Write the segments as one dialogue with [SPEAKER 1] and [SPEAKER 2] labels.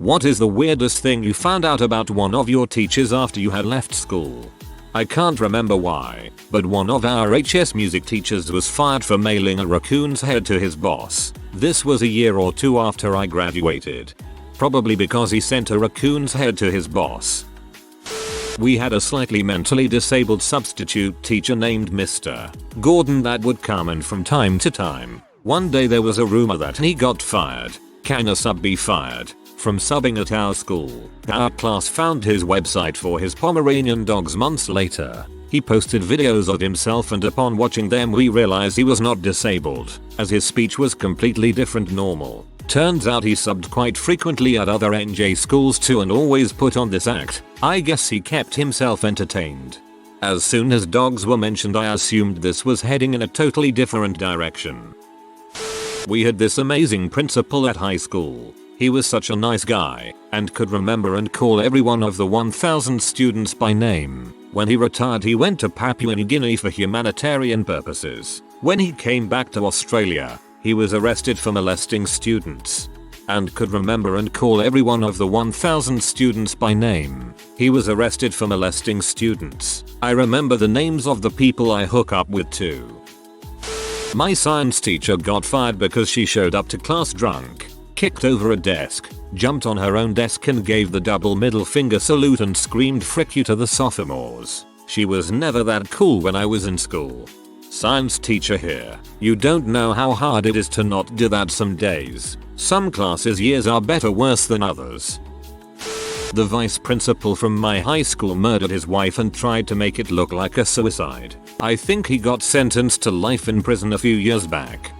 [SPEAKER 1] What is the weirdest thing you found out about one of your teachers after you had left school? I can't remember why, but one of our HS music teachers was fired for mailing a raccoon's head to his boss. This was a year or two after I graduated. Probably because he sent a raccoon's head to his boss. We had a slightly mentally disabled substitute teacher named Mr. Gordon that would come in from time to time. One day there was a rumor that he got fired. Can a sub be fired from subbing at our school? Our class found his website for his Pomeranian dogs months later. He posted videos of himself, and upon watching them we realized he was not disabled, as his speech was completely different normal. Turns out he subbed quite frequently at other NJ schools too and always put on this act. I guess he kept himself entertained. As soon as dogs were mentioned I assumed this was heading in a totally different direction. We had this amazing principal at high school. He was such a nice guy, and could remember and call every one of the 1,000 students by name. When he retired he went to Papua New Guinea for humanitarian purposes. When he came back to Australia, he was arrested for molesting students. And could remember and call every one of the 1,000 students by name. He was arrested for molesting students. I remember the names of the people I hook up with too. My science teacher got fired because she showed up to class drunk, kicked over a desk, jumped on her own desk and gave the double middle finger salute and screamed "frick you" to the sophomores. She was never that cool when I was in school. Science teacher here. You don't know how hard it is to not do that some days. Some classes years are better worse than others. The vice principal from my high school murdered his wife and tried to make it look like a suicide. I think he got sentenced to life in prison a few years back.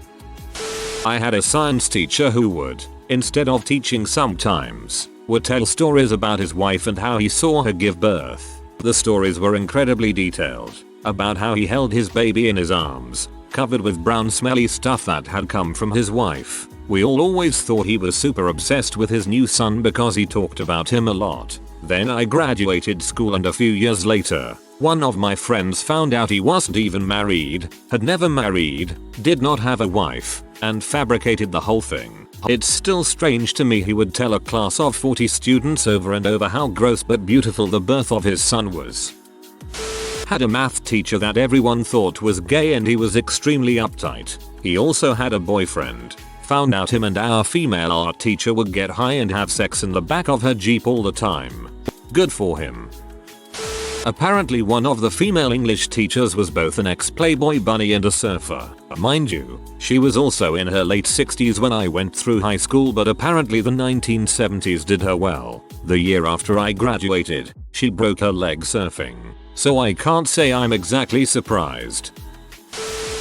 [SPEAKER 1] I had a science teacher who would, instead of teaching sometimes, would tell stories about his wife and how he saw her give birth. The stories were incredibly detailed, about how he held his baby in his arms, covered with brown smelly stuff that had come from his wife. We all always thought he was super obsessed with his new son because he talked about him a lot. Then I graduated school and a few years later, one of my friends found out he wasn't even married, had never married, did not have a wife, and fabricated the whole thing. It's still strange to me he would tell a class of 40 students over and over how gross but beautiful the birth of his son was. Had a math teacher that everyone thought was gay and he was extremely uptight. He also had a boyfriend. Found out him and our female art teacher would get high and have sex in the back of her Jeep all the time. Good for him. Apparently one of the female English teachers was both an ex-Playboy bunny and a surfer. Mind you, she was also in her late 60s when I went through high school, but apparently the 1970s did her well. The year after I graduated, she broke her leg surfing. So I can't say I'm exactly surprised.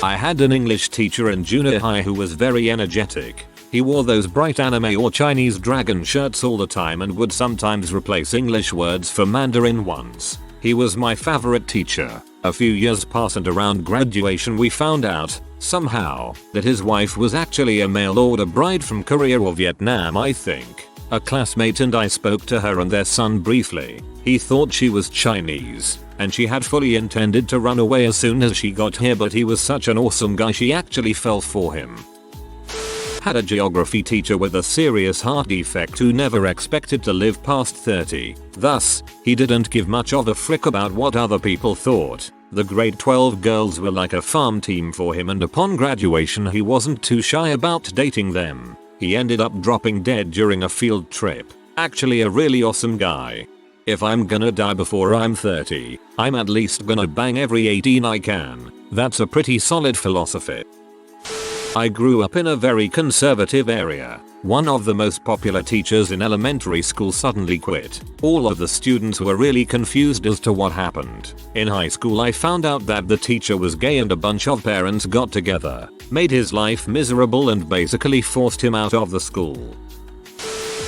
[SPEAKER 1] I had an English teacher in junior high who was very energetic. He wore those bright anime or Chinese dragon shirts all the time and would sometimes replace English words for Mandarin ones. He was my favorite teacher. A few years passed and around graduation we found out, somehow, that his wife was actually a mail order bride from Korea or Vietnam, I think. A classmate and I spoke to her and their son briefly. He thought she was Chinese, and she had fully intended to run away as soon as she got here, but he was such an awesome guy she actually fell for him. Had a geography teacher with a serious heart defect who never expected to live past 30. Thus, he didn't give much of a frick about what other people thought. The grade 12 girls were like a farm team for him, and upon graduation he wasn't too shy about dating them. He ended up dropping dead during a field trip. Actually a really awesome guy. If I'm gonna die before I'm 30, I'm at least gonna bang every 18 I can. That's a pretty solid philosophy. I grew up in a very conservative area. One of the most popular teachers in elementary school suddenly quit. All of the students were really confused as to what happened. In high school I found out that the teacher was gay and a bunch of parents got together, made his life miserable and basically forced him out of the school.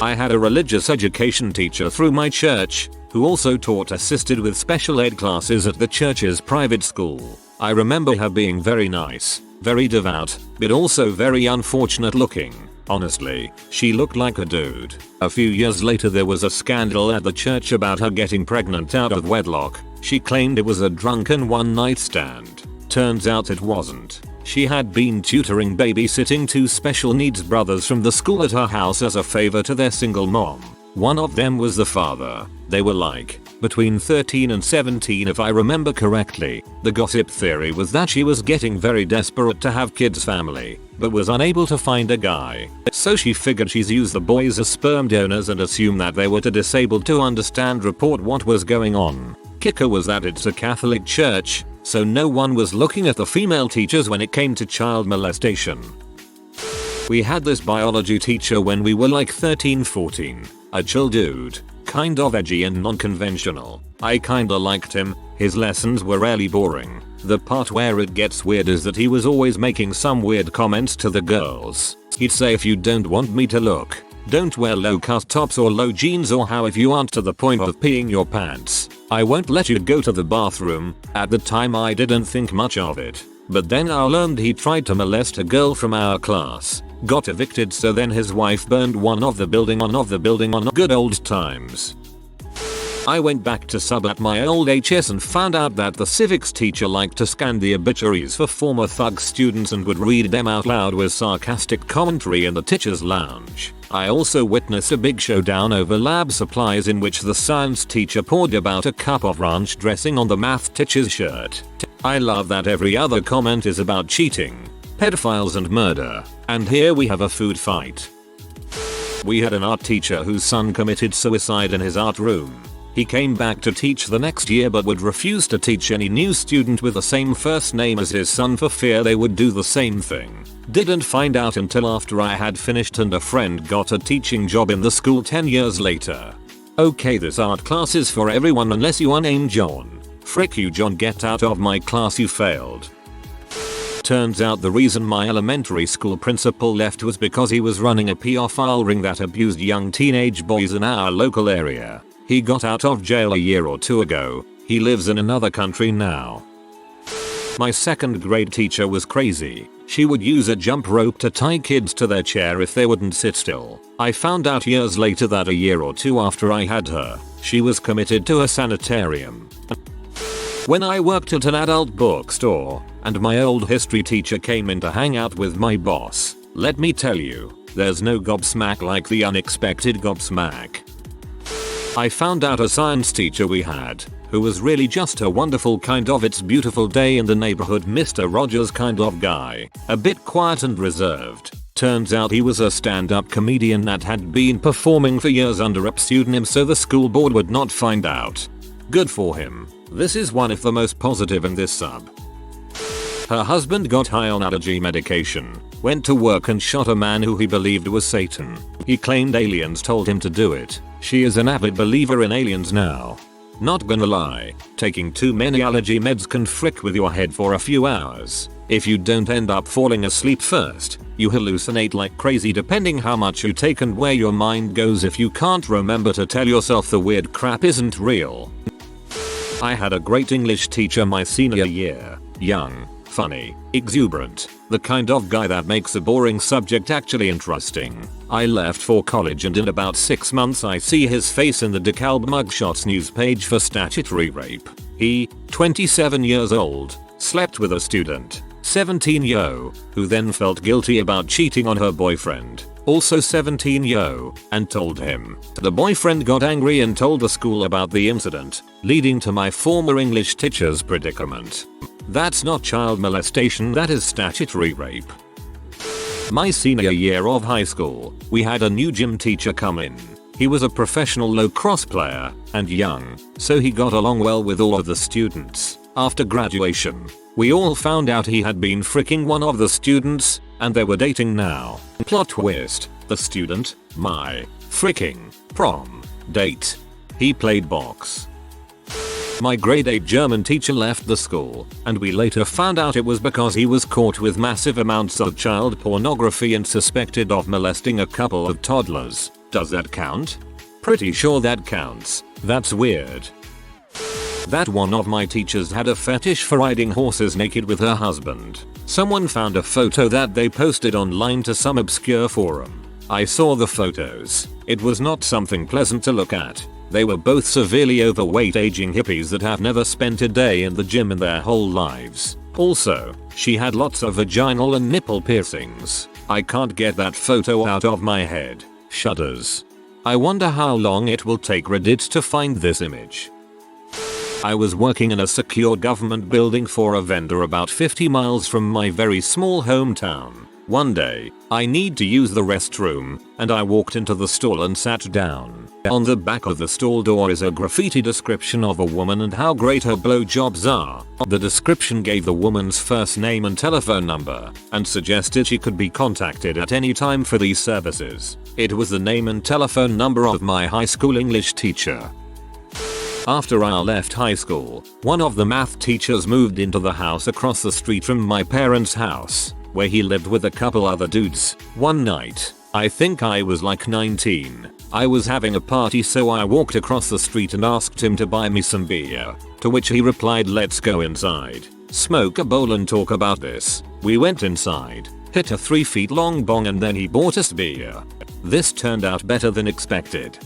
[SPEAKER 1] I had a religious education teacher through my church, who also taught assisted with special ed classes at the church's private school. I remember her being very nice, very devout, but also very unfortunate looking. Honestly, she looked like a dude. A few years later there was a scandal at the church about her getting pregnant out of wedlock. She claimed it was a drunken one-night stand. Turns out it wasn't. She had been babysitting two special needs brothers from the school at her house as a favor to their single mom. One of them was the father. They were like between 13 and 17 if I remember correctly. The gossip theory was that she was getting very desperate to have kids family, but was unable to find a guy. So she figured she's used the boys as sperm donors and assumed that they were too disabled to understand report what was going on. Kicker was that it's a Catholic church, so no one was looking at the female teachers when it came to child molestation. We had this biology teacher when we were like 13-14. A chill dude, kind of edgy and non-conventional. I kinda liked him. His lessons were really boring. The part where it gets weird is that he was always making some weird comments to the girls. He'd say, if you don't want me to look, don't wear low-cut tops or low jeans, or how if you aren't to the point of peeing your pants, I won't let you go to the bathroom. At the time I didn't think much of it, but then I learned he tried to molest a girl from our class. Got evicted, so then his wife burned one of the building on good old times. I went back to sub at my old HS and found out that the civics teacher liked to scan the obituaries for former thug students and would read them out loud with sarcastic commentary in the teacher's lounge. I also witnessed a big showdown over lab supplies in which the science teacher poured about a cup of ranch dressing on the math teacher's shirt. I love that every other comment is about cheating, pedophiles and murder, and here we have a food fight. We had an art teacher whose son committed suicide in his art room. He came back to teach the next year but would refuse to teach any new student with the same first name as his son for fear they would do the same thing. Didn't find out until after I had finished and a friend got a teaching job in the school 10 years later. Okay, this art class is for everyone unless you are named John. Frick you John, get out of my class, you failed. Turns out the reason my elementary school principal left was because he was running a pedophile ring that abused young teenage boys in our local area. He got out of jail a year or two ago. He lives in another country now. My second grade teacher was crazy. She would use a jump rope to tie kids to their chair if they wouldn't sit still. I found out years later that a year or two after I had her, she was committed to a sanitarium. When I worked at an adult bookstore, and my old history teacher came in to hang out with my boss, let me tell you, there's no gobsmack like the unexpected gobsmack. I found out a science teacher we had, who was really just a wonderful kind of it's beautiful day in the neighborhood Mr. Rogers kind of guy, a bit quiet and reserved. Turns out he was a stand-up comedian that had been performing for years under a pseudonym so the school board would not find out. Good for him. This is one of the most positive in this sub. Her husband got high on allergy medication, went to work and shot a man who he believed was Satan. He claimed aliens told him to do it. She is an avid believer in aliens now. Not gonna lie, taking too many allergy meds can frick with your head for a few hours. If you don't end up falling asleep first, you hallucinate like crazy depending how much you take and where your mind goes if you can't remember to tell yourself the weird crap isn't real. I had a great English teacher my senior year. Young, funny, exuberant, the kind of guy that makes a boring subject actually interesting. I left for college and in about 6 months I see his face in the DeKalb mugshots news page for statutory rape. He, 27 years old, slept with a student, 17-year-old, who then felt guilty about cheating on her boyfriend, also 17-year-old, and told him. The boyfriend got angry and told the school about the incident, leading to my former English teacher's predicament. That's not child molestation, that is statutory rape. My senior year of high school, we had a new gym teacher come in. He was a professional lacrosse player and young, so he got along well with all of the students. After graduation, we all found out he had been fricking one of the students, and they were dating now. Plot twist, the student, my fricking prom date. He played box. My grade 8 German teacher left the school, and we later found out it was because he was caught with massive amounts of child pornography and suspected of molesting a couple of toddlers. Does that count? Pretty sure that counts. That's weird. That one of my teachers had a fetish for riding horses naked with her husband. Someone found a photo that they posted online to some obscure forum. I saw the photos. It was not something pleasant to look at. They were both severely overweight aging hippies that have never spent a day in the gym in their whole lives. Also, she had lots of vaginal and nipple piercings. I can't get that photo out of my head. Shudders. I wonder how long it will take Reddit to find this image. I was working in a secure government building for a vendor about 50 miles from my very small hometown. One day, I need to use the restroom, and I walked into the stall and sat down. On the back of the stall door is a graffiti description of a woman and how great her blowjobs are. The description gave the woman's first name and telephone number, and suggested she could be contacted at any time for these services. It was the name and telephone number of my high school English teacher. After I left high school, one of the math teachers moved into the house across the street from my parents' house, where he lived with a couple other dudes. One night, I think I was like 19, I was having a party, so I walked across the street and asked him to buy me some beer, to which he replied, "Let's go inside, smoke a bowl and talk about this." We went inside, hit a 3 feet long bong, and then he bought us beer. This turned out better than expected.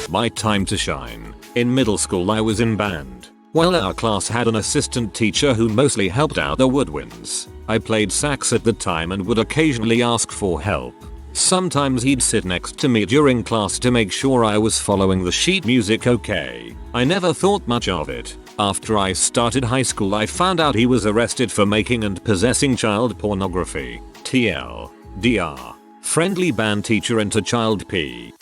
[SPEAKER 1] My time to shine. In middle school I was in band. Well, our class had an assistant teacher who mostly helped out the woodwinds. I played sax at the time and would occasionally ask for help. Sometimes he'd sit next to me during class to make sure I was following the sheet music okay. I never thought much of it. After I started high school I found out he was arrested for making and possessing child pornography. TLDR. Friendly band teacher into child P.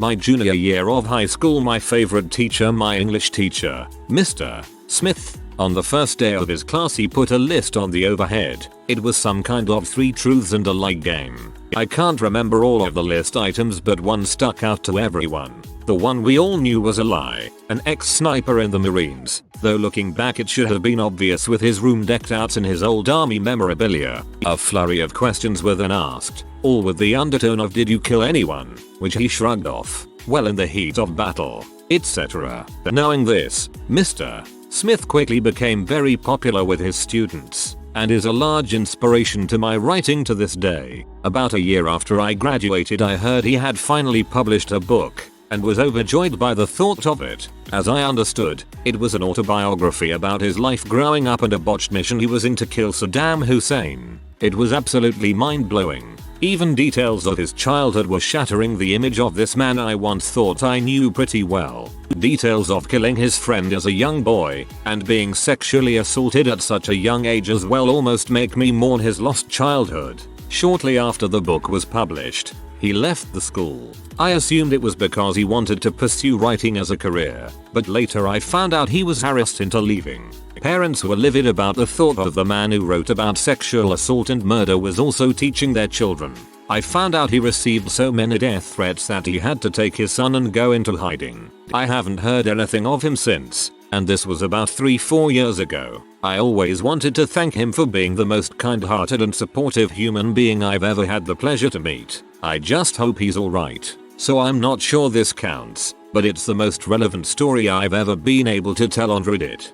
[SPEAKER 1] My junior year of high school, my favorite teacher, my English teacher, Mr. Smith. On the first day of his class he put a list on the overhead. It was some kind of 3 truths and a lie game. I can't remember all of the list items, but one stuck out to everyone. The one we all knew was a lie. An ex-sniper in the Marines. Though looking back it should have been obvious with his room decked out in his old army memorabilia. A flurry of questions were then asked, all with the undertone of "Did you kill anyone?" which he shrugged off. "Well, in the heat of battle," etc. Knowing this, Mr. Smith quickly became very popular with his students, and is a large inspiration to my writing to this day. About a year after I graduated I heard he had finally published a book, and was overjoyed by the thought of it. As I understood, it was an autobiography about his life growing up and a botched mission he was in to kill Saddam Hussein. It was absolutely mind-blowing. Even details of his childhood were shattering the image of this man I once thought I knew pretty well. Details of killing his friend as a young boy, and being sexually assaulted at such a young age as well, almost make me mourn his lost childhood. Shortly after the book was published, he left the school. I assumed it was because he wanted to pursue writing as a career, but later I found out he was harassed into leaving. Parents were livid about the thought of the man who wrote about sexual assault and murder was also teaching their children. I found out he received so many death threats that he had to take his son and go into hiding. I haven't heard anything of him since, and this was about 3-4 years ago. I always wanted to thank him for being the most kind-hearted and supportive human being I've ever had the pleasure to meet. I just hope he's alright. So I'm not sure this counts, but it's the most relevant story I've ever been able to tell on Reddit.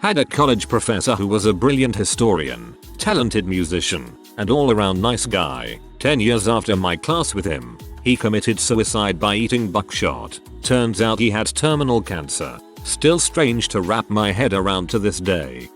[SPEAKER 1] Had a college professor who was a brilliant historian, talented musician, and all-around nice guy. 10 years after my class with him, he committed suicide by eating buckshot. Turns out he had terminal cancer. Still strange to wrap my head around to this day.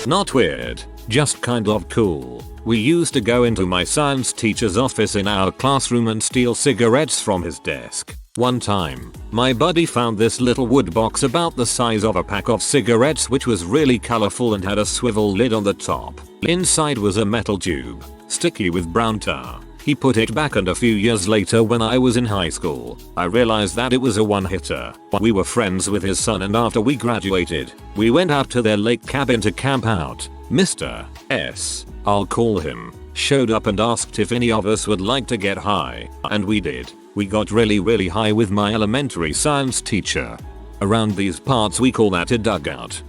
[SPEAKER 1] Not weird, just kind of cool. We used to go into my science teacher's office in our classroom and steal cigarettes from his desk. One time, my buddy found this little wood box about the size of a pack of cigarettes, which was really colorful and had a swivel lid on the top. Inside was a metal tube, sticky with brown tar. He put it back, and a few years later when I was in high school, I realized that it was a one-hitter. We were friends with his son, and after we graduated, we went out to their lake cabin to camp out. Mr. S, I'll call him, showed up and asked if any of us would like to get high, and we did. We got really high with my elementary science teacher. Around these parts we call that a dugout.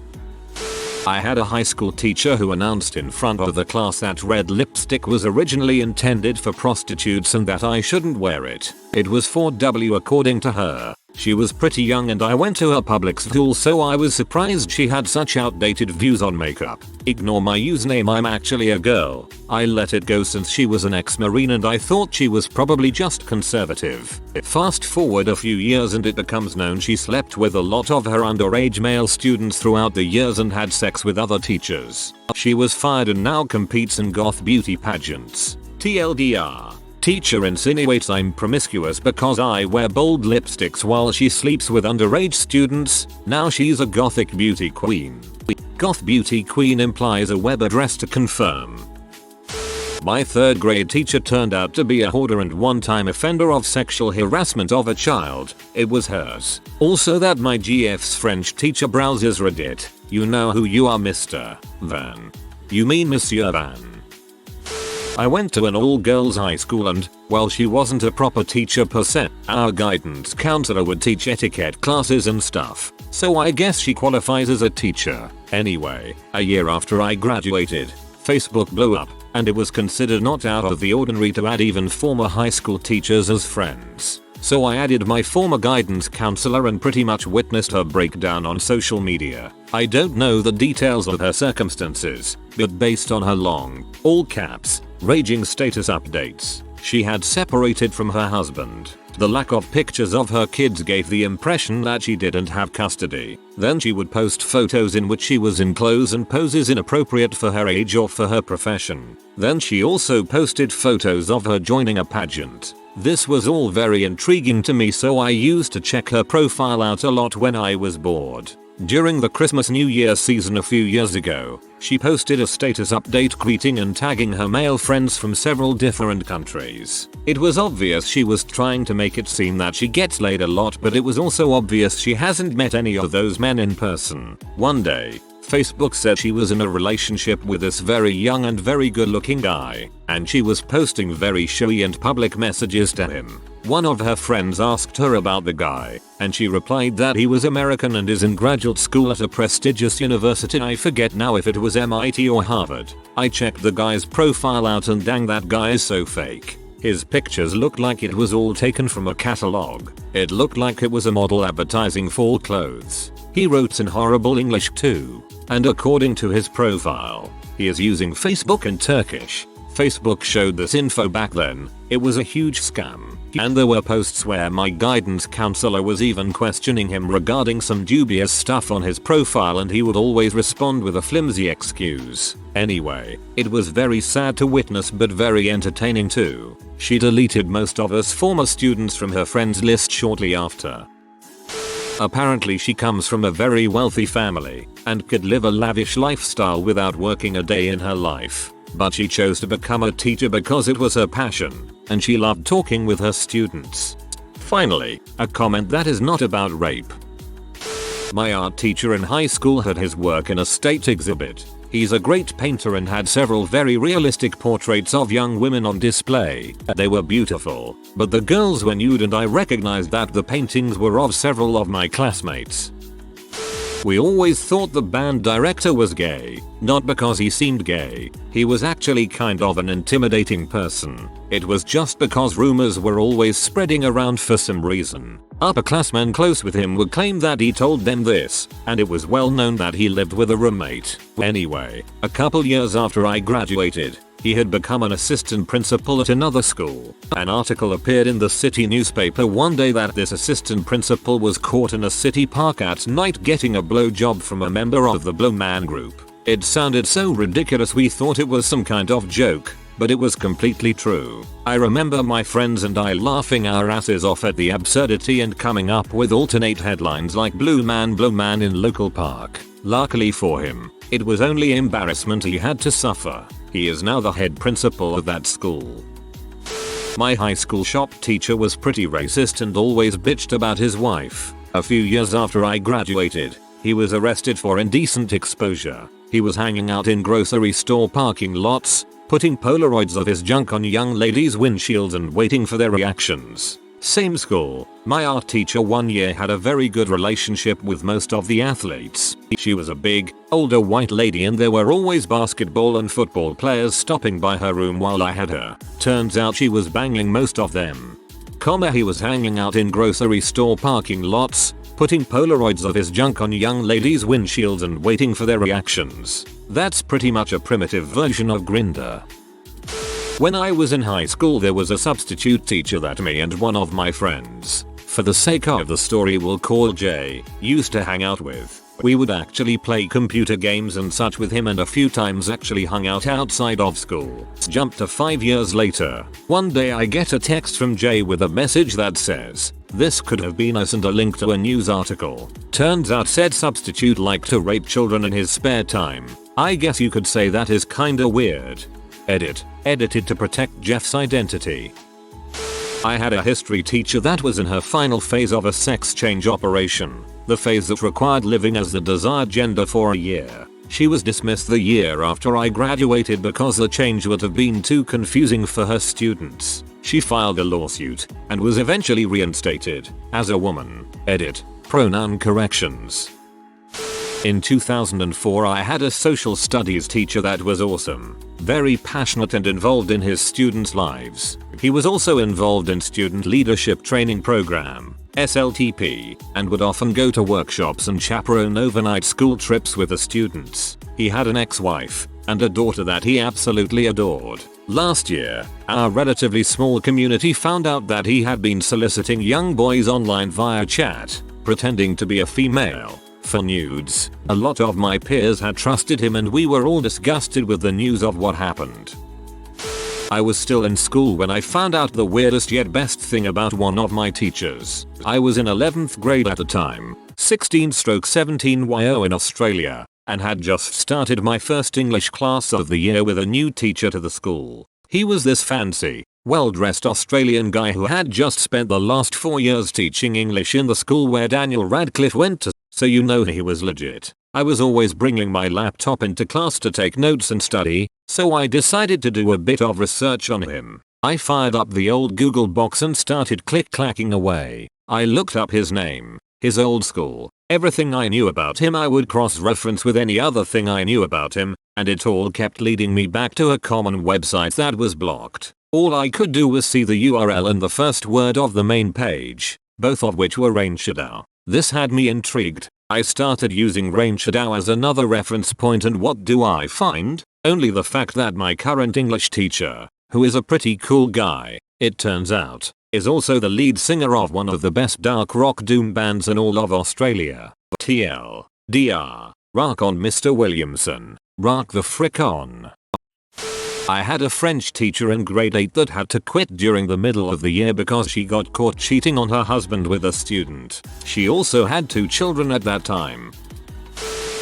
[SPEAKER 1] I had a high school teacher who announced in front of the class that red lipstick was originally intended for prostitutes and that I shouldn't wear it. It was for W according to her. She was pretty young and I went to her public school, so I was surprised she had such outdated views on makeup. Ignore my username, I'm actually a girl. I let it go since she was an ex-marine and I thought she was probably just conservative. Fast forward a few years and it becomes known she slept with a lot of her underage male students throughout the years and had sex with other teachers. She was fired and now competes in goth beauty pageants. TLDR. Teacher insinuates I'm promiscuous because I wear bold lipsticks while she sleeps with underage students. Now she's a gothic beauty queen. Goth beauty queen implies a web address to confirm. My 3rd grade teacher turned out to be a hoarder and one-time offender of sexual harassment of a child. It was hers. Also that my GF's French teacher browses Reddit. You know who you are, Mr. Van. You mean Monsieur Van. I went to an all-girls high school and, while she wasn't a proper teacher per se, our guidance counselor would teach etiquette classes and stuff. So I guess she qualifies as a teacher. Anyway, a year after I graduated, Facebook blew up, and it was considered not out of the ordinary to add even former high school teachers as friends. So I added my former guidance counselor and pretty much witnessed her breakdown on social media. I don't know the details of her circumstances, but based on her long, all caps, raging status updates, she had separated from her husband. The lack of pictures of her kids gave the impression that she didn't have custody. Then she would post photos in which she was in clothes and poses inappropriate for her age or for her profession. Then she also posted photos of her joining a pageant. This was all very intriguing to me, so I used to check her profile out a lot when I was bored. During the Christmas New Year season a few years ago, she posted a status update greeting and tagging her male friends from several different countries. It was obvious she was trying to make it seem that she gets laid a lot, but it was also obvious she hasn't met any of those men in person. One day, Facebook said she was in a relationship with this very young and very good looking guy, and she was posting very showy and public messages to him. One of her friends asked her about the guy, and she replied that he was American and is in graduate school at a prestigious university. I forget now if it was MIT or Harvard. I checked the guy's profile out and dang, that guy is so fake. His pictures looked like it was all taken from a catalog. It looked like it was a model advertising fall clothes. He wrote in horrible English too. And according to his profile, he is using Facebook in Turkish. Facebook showed this info back then. It was a huge scam. And there were posts where my guidance counselor was even questioning him regarding some dubious stuff on his profile, and he would always respond with a flimsy excuse. Anyway, it was very sad to witness but very entertaining too. She deleted most of us former students from her friends list shortly after. Apparently she comes from a very wealthy family and could live a lavish lifestyle without working a day in her life. But she chose to become a teacher because it was her passion, and she loved talking with her students. Finally, a comment that is not about rape. My art teacher in high school had his work in a state exhibit. He's a great painter and had several very realistic portraits of young women on display. They were beautiful, but the girls were nude, and I recognized that the paintings were of several of my classmates. We always thought the band director was gay, not because he seemed gay. He was actually kind of an intimidating person. It was just because rumors were always spreading around for some reason. Upperclassmen close with him would claim that he told them this, and it was well known that he lived with a roommate. Anyway, a couple years after I graduated, he had become an assistant principal at another school. An article appeared in the city newspaper one day that this assistant principal was caught in a city park at night getting a blowjob from a member of the Blow Man group. It sounded so ridiculous we thought it was some kind of joke, but it was completely true. I remember my friends and I laughing our asses off at the absurdity and coming up with alternate headlines like Blow Man in local park. Luckily for him, it was only embarrassment he had to suffer. He is now the head principal of that school. My high school shop teacher was pretty racist and always bitched about his wife. A few years after I graduated, he was arrested for indecent exposure. He was hanging out in grocery store parking lots, putting Polaroids of his junk on young ladies' windshields and waiting for their reactions. Same school, my art teacher one year had a very good relationship with most of the athletes. She was a big, older white lady and there were always basketball and football players stopping by her room while I had her. Turns out she was banging most of them. He was hanging out in grocery store parking lots, putting Polaroids of his junk on young ladies' windshields and waiting for their reactions. That's pretty much a primitive version of Grindr. When I was in high school there was a substitute teacher that me and one of my friends, for the sake of the story we'll call Jay, used to hang out with. We would actually play computer games and such with him, and a few times actually hung out outside of school. Jump to 5 years later. One day I get a text from Jay with a message that says, "This could have been us," and a link to a news article. Turns out said substitute liked to rape children in his spare time. I guess you could say that is kinda weird. Edit. Edited to protect Jeff's identity. I had a history teacher that was in her final phase of a sex change operation. The phase that required living as the desired gender for a year. She was dismissed the year after I graduated because the change would have been too confusing for her students. She filed a lawsuit and was eventually reinstated as a woman. Edit. Pronoun corrections. In 2004 I had a social studies teacher that was awesome. Very passionate and involved in his students' lives. He was also involved in student leadership training program, SLTP, and would often go to workshops and chaperone overnight school trips with the students. He had an ex-wife and a daughter that he absolutely adored. Last year, our relatively small community found out that he had been soliciting young boys online via chat, pretending to be a female, for nudes. A lot of my peers had trusted him and we were all disgusted with the news of what happened. I was still in school when I found out the weirdest yet best thing about one of my teachers. I was in 11th grade at the time, 16/17 YO in Australia, and had just started my first English class of the year with a new teacher to the school. He was this fancy, well-dressed Australian guy who had just spent the last 4 years teaching English in the school where Daniel Radcliffe went to, so you know he was legit. I was always bringing my laptop into class to take notes and study, so I decided to do a bit of research on him. I fired up the old Google box and started click-clacking away. I looked up his name, his old school, everything I knew about him I would cross-reference with any other thing I knew about him, and it all kept leading me back to a common website that was blocked. All I could do was see the URL and the first word of the main page, both of which were Rain Shadow. This had me intrigued. I started using Rain Shadow as another reference point, and what do I find? Only the fact that my current English teacher, who is a pretty cool guy, it turns out, is also the lead singer of one of the best dark rock doom bands in all of Australia. TLDR. Rock on, Mr. Williamson. Rock the frick on. I had a French teacher in grade 8 that had to quit during the middle of the year because she got caught cheating on her husband with a student. She also had 2 children at that time.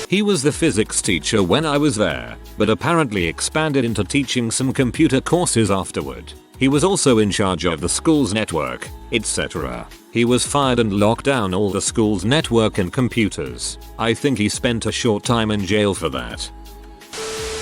[SPEAKER 1] He was the physics teacher when I was there, but apparently expanded into teaching some computer courses afterward. He was also in charge of the school's network, etc. He was fired and locked down all the school's network and computers. I think he spent a short time in jail for that.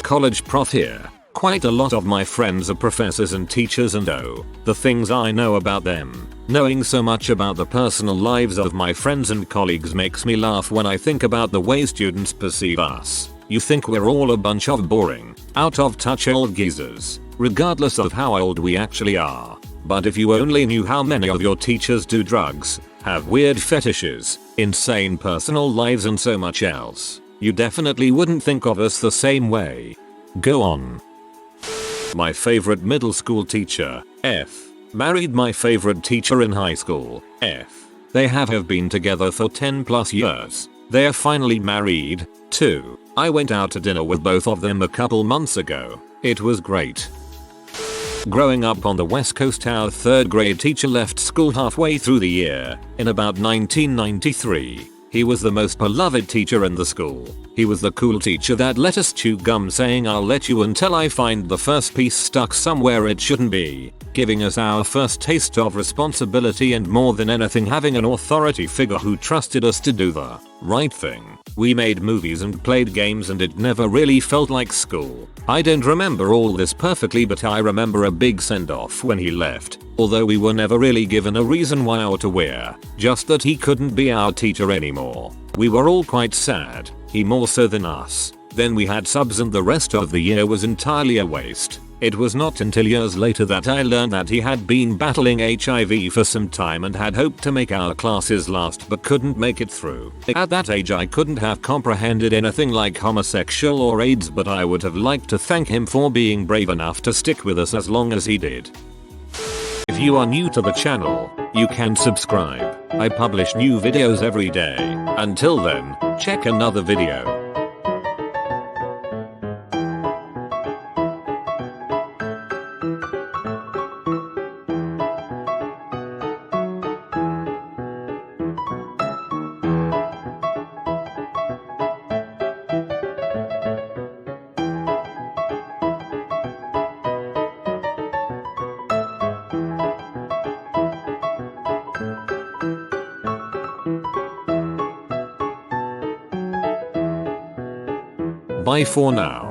[SPEAKER 1] College prof here. Quite a lot of my friends are professors and teachers, and oh, the things I know about them. Knowing so much about the personal lives of my friends and colleagues makes me laugh when I think about the way students perceive us. You think we're all a bunch of boring, out of touch old geezers, regardless of how old we actually are. But if you only knew how many of your teachers do drugs, have weird fetishes, insane personal lives and so much else, you definitely wouldn't think of us the same way. Go on. My favorite middle school teacher, F. Married my favorite teacher in high school, F. They have been together for 10 plus years. They are finally married, too. I went out to dinner with both of them a couple months ago. It was great. Growing up on the West Coast, our 3rd grade teacher left school halfway through the year, in about 1993. He was the most beloved teacher in the school. He was the cool teacher that let us chew gum, saying "I'll let you until I find the first piece stuck somewhere it shouldn't be," giving us our first taste of responsibility, and more than anything having an authority figure who trusted us to do the right thing. We made movies and played games, and it never really felt like school. I don't remember all this perfectly, but I remember a big send-off when he left, although we were never really given a reason why or to where, just that he couldn't be our teacher anymore. We were all quite sad, he more so than us. Then we had subs and the rest of the year was entirely a waste. It was not until years later that I learned that he had been battling HIV for some time and had hoped to make our classes last but couldn't make it through. At that age I couldn't have comprehended anything like homosexual or AIDS, but I would have liked to thank him for being brave enough to stick with us as long as he did. If you are new to the channel, you can subscribe. I publish new videos every day. Until then, check another video. Bye for now.